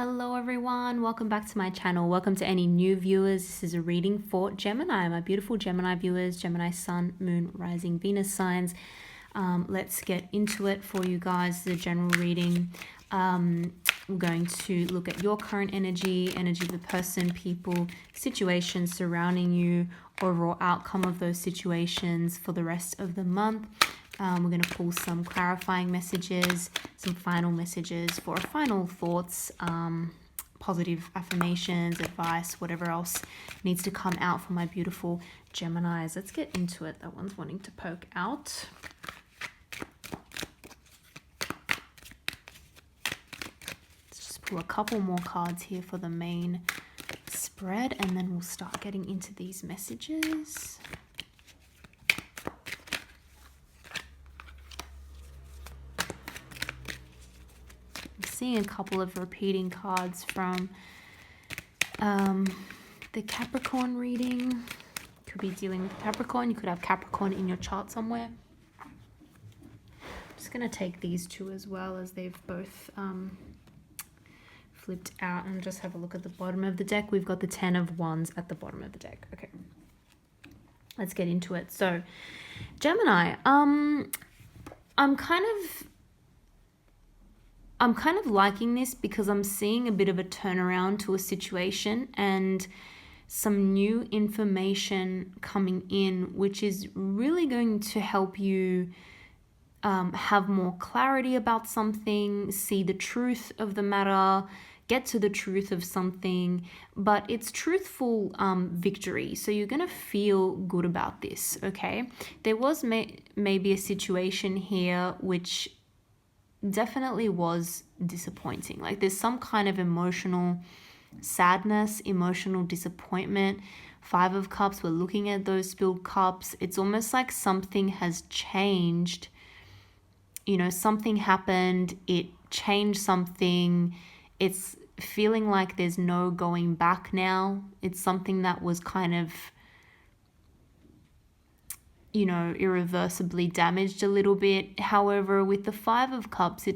Hello everyone, welcome back to my channel. Welcome to any new viewers. This is a reading for Gemini, my beautiful Gemini viewers, Gemini Sun, Moon, Rising, Venus signs. Let's get into it for you guys, the general reading. We're going to look at your current energy of the person, people, situations surrounding you, overall outcome of those situations for the rest of the month. We're going to pull some clarifying messages, some final messages for final thoughts, positive affirmations, advice, whatever else needs to come out for my beautiful Geminis. Let's get into it. That one's wanting to poke out. Let's just pull a couple more cards here for the main spread, and then we'll start getting into these messages. Seeing a couple of repeating cards from the Capricorn reading. Could be dealing with Capricorn. You could have Capricorn in your chart somewhere. I'm just going to take these two as well, as they've both flipped out, and just have a look at the bottom of the deck. We've got the 10 of Wands at the bottom of the deck. Okay, let's get into it. So Gemini, I'm kind of liking this because I'm seeing a bit of a turnaround to a situation and some new information coming in, which is really going to help you have more clarity about something, see the truth of the matter, get to the truth of something, but it's truthful victory. So you're going to feel good about this, okay? There was maybe a situation here which definitely was disappointing. Like there's some kind of emotional sadness, emotional disappointment. 5 of Cups, we're looking at those spilled cups. It's almost like something has changed. You know, something happened, it changed something. It's feeling like there's no going back now. It's something that was kind of, you know, irreversibly damaged a little bit. However, with the 5 of Cups,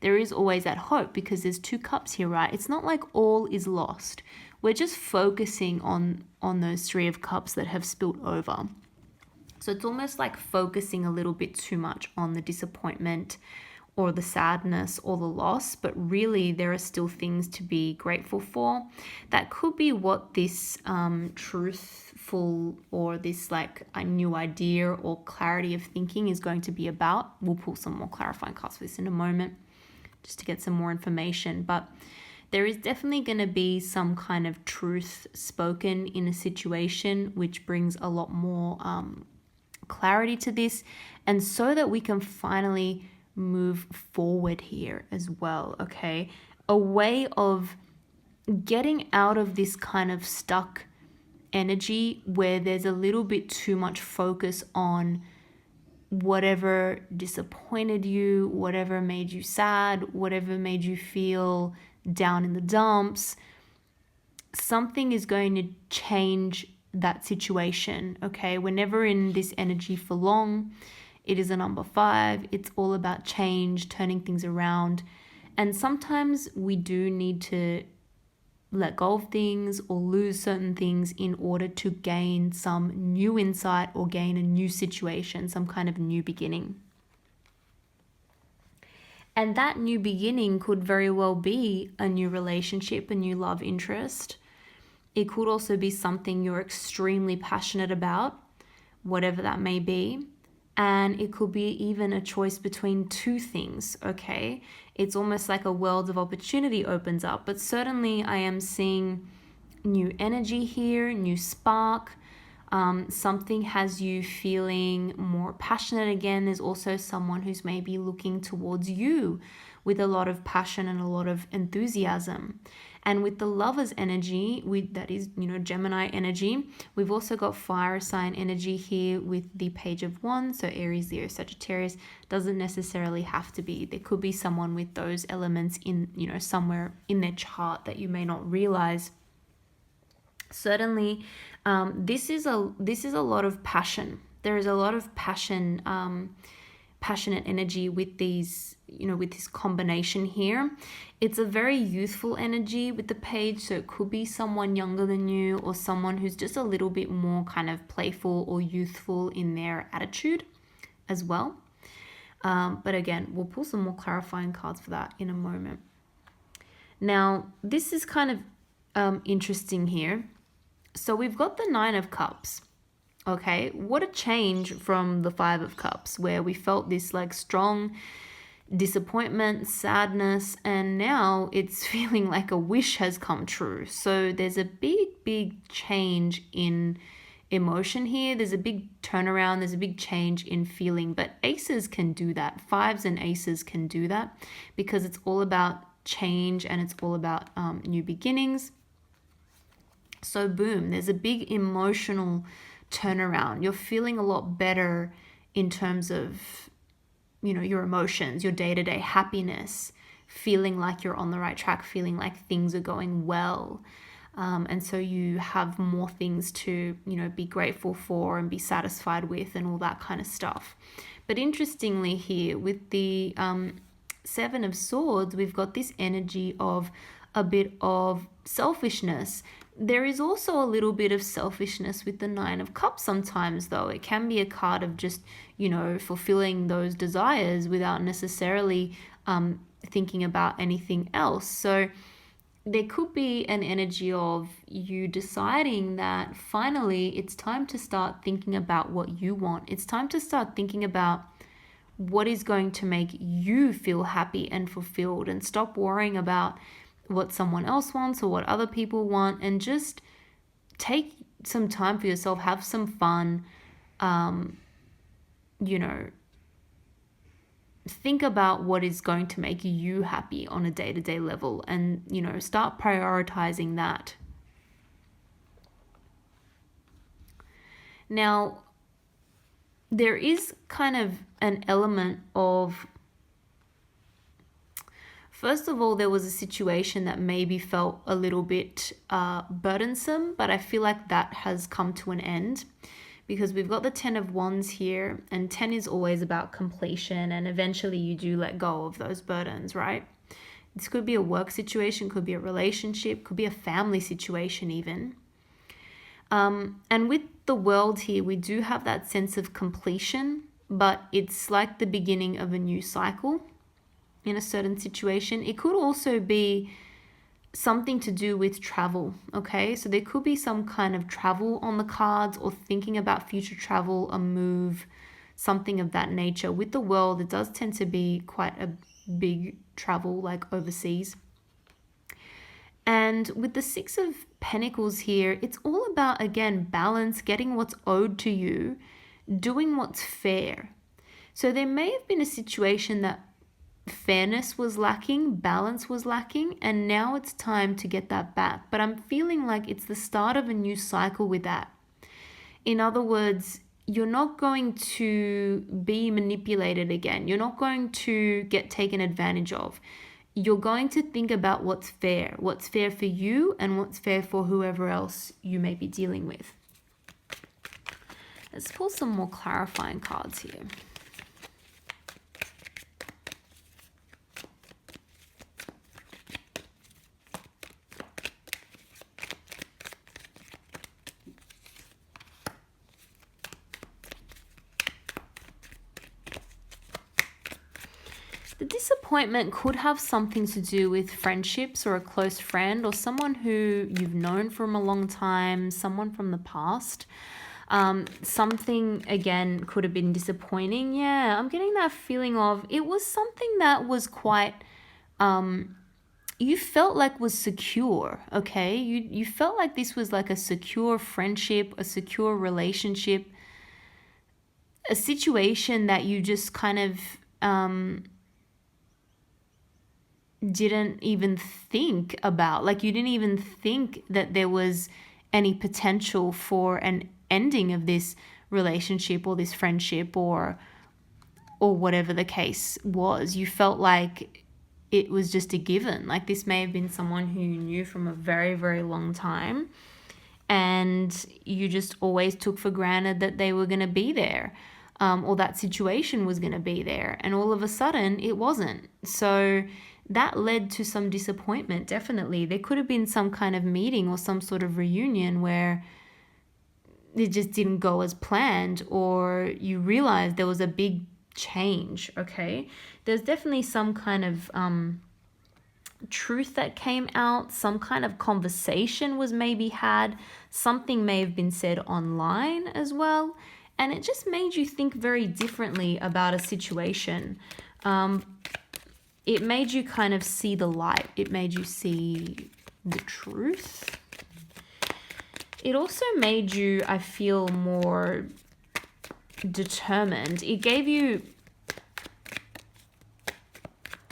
there is always that hope, because there's 2 cups here, right? It's not like all is lost. We're just focusing on those 3 of Cups that have spilled over. So it's almost like focusing a little bit too much on the disappointment or the sadness or the loss, but really there are still things to be grateful for. That could be what this truthful or this like a new idea or clarity of thinking is going to be about. We'll pull some more clarifying cards for this in a moment just to get some more information, but there is definitely going to be some kind of truth spoken in a situation, which brings a lot more clarity to this, and so that we can finally move forward here as well, okay? A way of getting out of this kind of stuck energy where there's a little bit too much focus on whatever disappointed you, whatever made you sad, whatever made you feel down in the dumps. Something is going to change that situation, okay? We're never in this energy for long. It is a number 5. It's all about change, turning things around. And sometimes we do need to let go of things or lose certain things in order to gain some new insight or gain a new situation, some kind of new beginning. And that new beginning could very well be a new relationship, a new love interest. It could also be something you're extremely passionate about, whatever that may be. And it could be even a choice between 2 things, okay? It's almost like a world of opportunity opens up. But certainly I am seeing new energy here, new spark. Something has you feeling more passionate again. There's also someone who's maybe looking towards you with a lot of passion and a lot of enthusiasm. And with the Lover's energy, that is, you know, Gemini energy, we've also got fire sign energy here with the Page of Wands. So Aries, Leo, Sagittarius doesn't necessarily have to be. There could be someone with those elements in, you know, somewhere in their chart that you may not realize. Certainly, this is a lot of passion. There is a lot of passion passionate energy with these, with this combination here. It's a very youthful energy with the page, so it could be someone younger than you or someone who's just a little bit more kind of playful or youthful in their attitude as well. But again, we'll pull some more clarifying cards for that in a moment. Now, this is kind of interesting here. So we've got the Nine of Cups. Okay, what a change from the Five of Cups, where we felt this like strong disappointment, sadness, and now it's feeling like a wish has come true. So there's a big change in emotion here. There's a big turnaround. There's a big change in feeling, but aces can do that. Fives and aces can do that because it's all about change and it's all about new beginnings. So boom, there's a big emotional turnaround. You're feeling a lot better in terms of, your emotions, your day-to-day happiness, feeling like you're on the right track, feeling like things are going well. And so you have more things to, be grateful for and be satisfied with and all that kind of stuff. But interestingly here with the Seven of Swords, we've got this energy of a bit of selfishness. There is also a little bit of selfishness with the Nine of Cups sometimes, though. It can be a card of just, fulfilling those desires without necessarily thinking about anything else. So there could be an energy of you deciding that finally it's time to start thinking about what you want. It's time to start thinking about what is going to make you feel happy and fulfilled, and stop worrying about what someone else wants or what other people want, and just take some time for yourself, have some fun, think about what is going to make you happy on a day-to-day level, and, start prioritizing that. Now, there is kind of an element of, first of all, there was a situation that maybe felt a little bit burdensome, but I feel like that has come to an end because we've got the 10 of Wands here, and 10 is always about completion, and eventually you do let go of those burdens, right? This could be a work situation, could be a relationship, could be a family situation even. And with the World here, we do have that sense of completion, but it's like the beginning of a new cycle in a certain situation. It could also be something to do with travel, okay? So there could be some kind of travel on the cards, or thinking about future travel, a move, something of that nature. With the World, it does tend to be quite a big travel, like overseas. And with the Six of Pentacles here, it's all about, again, balance, getting what's owed to you, doing what's fair. So there may have been a situation that fairness was lacking, balance was lacking, and now it's time to get that back. But I'm feeling like it's the start of a new cycle with that. In other words, you're not going to be manipulated again. You're not going to get taken advantage of. You're going to think about what's fair for you and what's fair for whoever else you may be dealing with. Let's pull some more clarifying cards here. The disappointment could have something to do with friendships or a close friend or someone who you've known from a long time, someone from the past. Something, again, could have been disappointing. Yeah, I'm getting that feeling of it was something that was quite, you felt like was secure, okay? You felt like this was like a secure friendship, a secure relationship, a situation that you just kind of didn't even think about. Like, you didn't even think that there was any potential for an ending of this relationship or this friendship or whatever the case was. You felt like it was just a given. Like, this may have been someone who you knew from a very, very long time, and you just always took for granted that they were going to be there. or that situation was going to be there. And all of a sudden, it wasn't. So that led to some disappointment, definitely. There could have been some kind of meeting or some sort of reunion where it just didn't go as planned, or you realized there was a big change, okay? There's definitely some kind of truth that came out, some kind of conversation was maybe had, something may have been said online as well, and it just made you think very differently about a situation. It made you kind of see the light. It made you see the truth. It also made you, I feel, more determined. It gave you,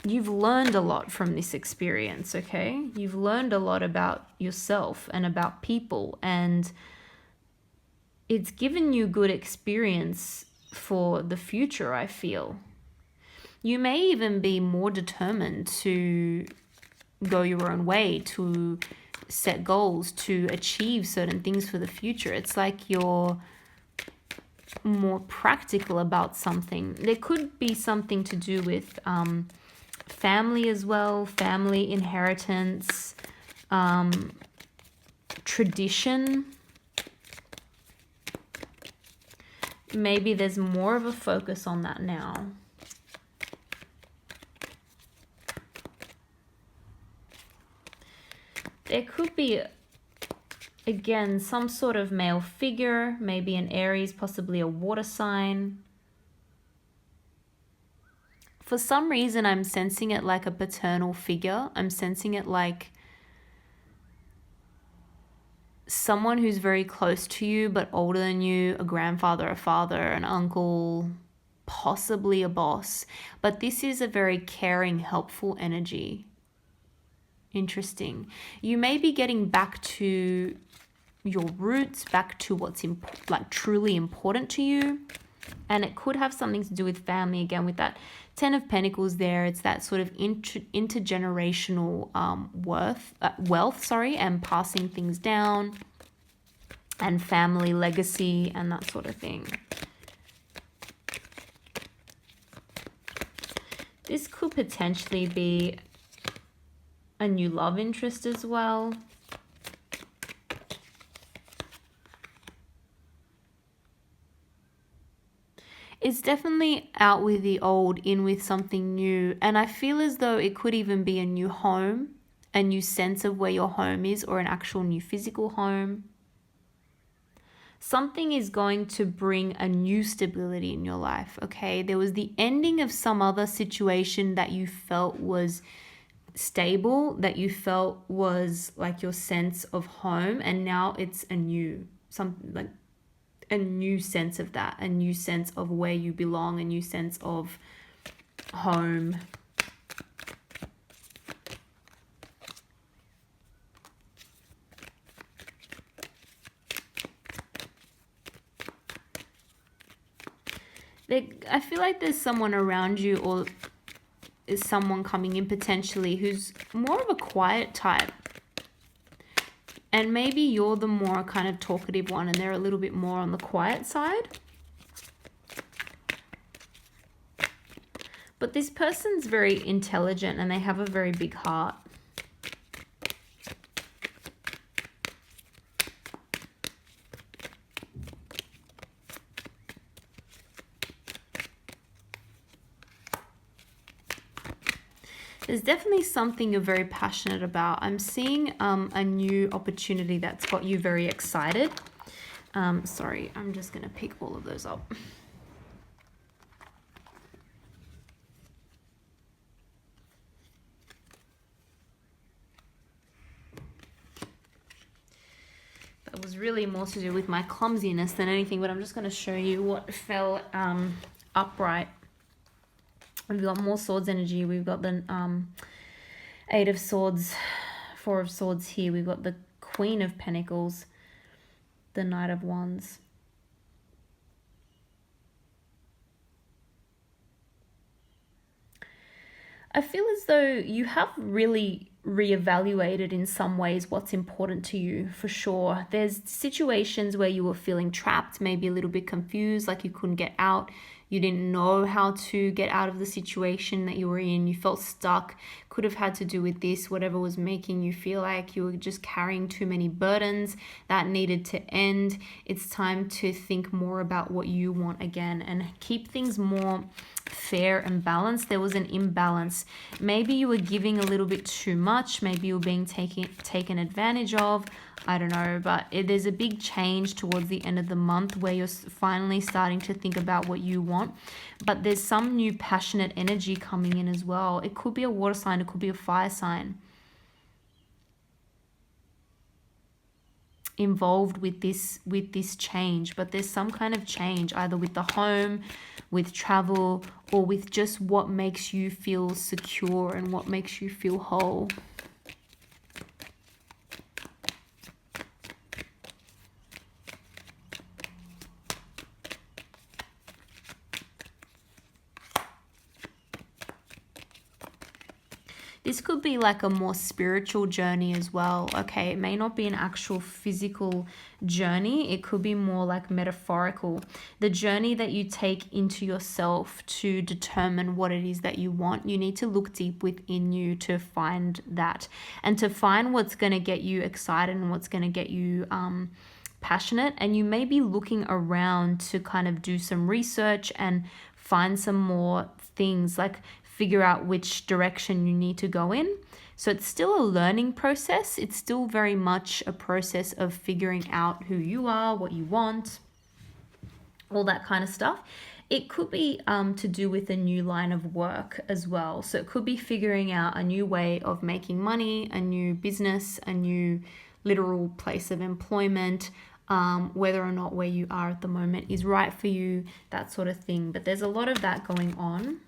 you've learned a lot from this experience, okay? You've learned a lot about yourself and about people, and it's given you good experience for the future, I feel. You may even be more determined to go your own way, to set goals, to achieve certain things for the future. It's like you're more practical about something. There could be something to do with family as well, family inheritance, tradition. Maybe there's more of a focus on that now. There could be, again, some sort of male figure, maybe an Aries, possibly a water sign. For some reason, I'm sensing it like a paternal figure. I'm sensing it like someone who's very close to you but older than you, a grandfather, a father, an uncle, possibly a boss. But this is a very caring, helpful energy. Interesting. You may be getting back to your roots, back to what's truly important to you. And it could have something to do with family, again, with that 10 of Pentacles there. It's that sort of intergenerational wealth, and passing things down, and family legacy and that sort of thing. This could potentially be a new love interest as well. It's definitely out with the old, in with something new. And I feel as though it could even be a new home, a new sense of where your home is, or an actual new physical home. Something is going to bring a new stability in your life, okay? There was the ending of some other situation that you felt was stable, that you felt was like your sense of home, and now it's a new sense of that, a new sense of where you belong, a new sense of home. I feel like there's someone around you, or is someone coming in potentially who's more of a quiet type. And maybe you're the more kind of talkative one and they're a little bit more on the quiet side. But this person's very intelligent and they have a very big heart. There's definitely something you're very passionate about. I'm seeing a new opportunity that's got you very excited. Sorry, I'm just going to pick all of those up. That was really more to do with my clumsiness than anything, but I'm just going to show you what fell upright. We've got more swords energy. We've got the 8 of swords, 4 of swords here. We've got the Queen of Pentacles, the Knight of Wands. I feel as though you have really reevaluated in some ways what's important to you, for sure. There's situations where you were feeling trapped, maybe a little bit confused, like you couldn't get out. You didn't know how to get out of the situation that you were in. You felt stuck. Could have had to do with this, whatever was making you feel like you were just carrying too many burdens that needed to end. It's time to think more about what you want again and keep things more fair and balanced. There was an imbalance. Maybe you were giving a little bit too much. Maybe you were being taken advantage of. I don't know, but there's a big change towards the end of the month where you're finally starting to think about what you want. But there's some new passionate energy coming in as well. It could be a water sign, it could be a fire sign involved with this change. But there's some kind of change either with the home, with travel, or with just what makes you feel secure and what makes you feel whole. This could be like a more spiritual journey as well, okay? It may not be an actual physical journey. It could be more like metaphorical. The journey that you take into yourself to determine what it is that you want. You need to look deep within you to find that. And to find what's going to get you excited and what's going to get you passionate. And you may be looking around to kind of do some research and find some more things, like figure out which direction you need to go in. So it's still a learning process. It's still very much a process of figuring out who you are, what you want, all that kind of stuff. It could be to do with a new line of work as well. So it could be figuring out a new way of making money, a new business, a new literal place of employment, whether or not where you are at the moment is right for you, that sort of thing. But there's a lot of that going on.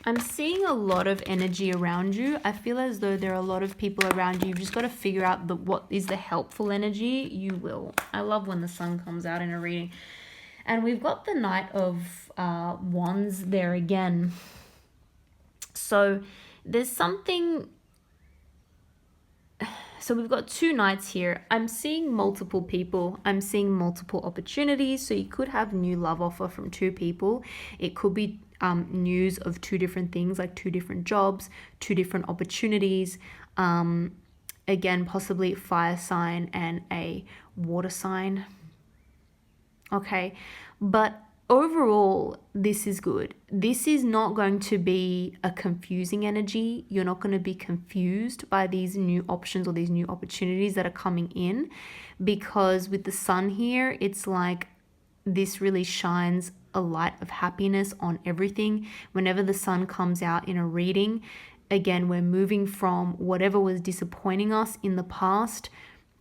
I'm seeing a lot of energy around you. I feel as though there are a lot of people around you. You've just got to figure out what is the helpful energy. You will. I love when the sun comes out in a reading. And we've got the Knight of Wands there again. So there's something... So we've got two knights here. I'm seeing multiple people. I'm seeing multiple opportunities. So you could have new love offer from two people. It could be news of two different things, like two different jobs, two different opportunities. Again, possibly fire sign and a water sign. Okay, but overall, this is good. This is not going to be a confusing energy. You're not going to be confused by these new options or these new opportunities that are coming in, because with the sun here, it's like this really shines a light of happiness on everything. Whenever the sun comes out in a reading, again, we're moving from whatever was disappointing us in the past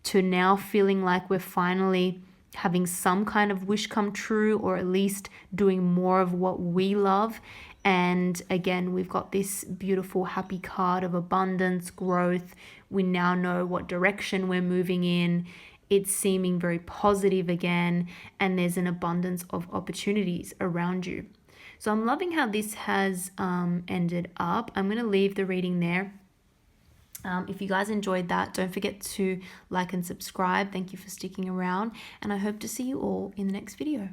to now feeling like we're finally having some kind of wish come true, or at least doing more of what we love. And again, we've got this beautiful happy card of abundance, growth. We now know what direction we're moving in. It's seeming very positive again, and there's an abundance of opportunities around you. So I'm loving how this has ended up. I'm going to leave the reading there. If you guys enjoyed that, don't forget to like and subscribe. Thank you for sticking around, and I hope to see you all in the next video.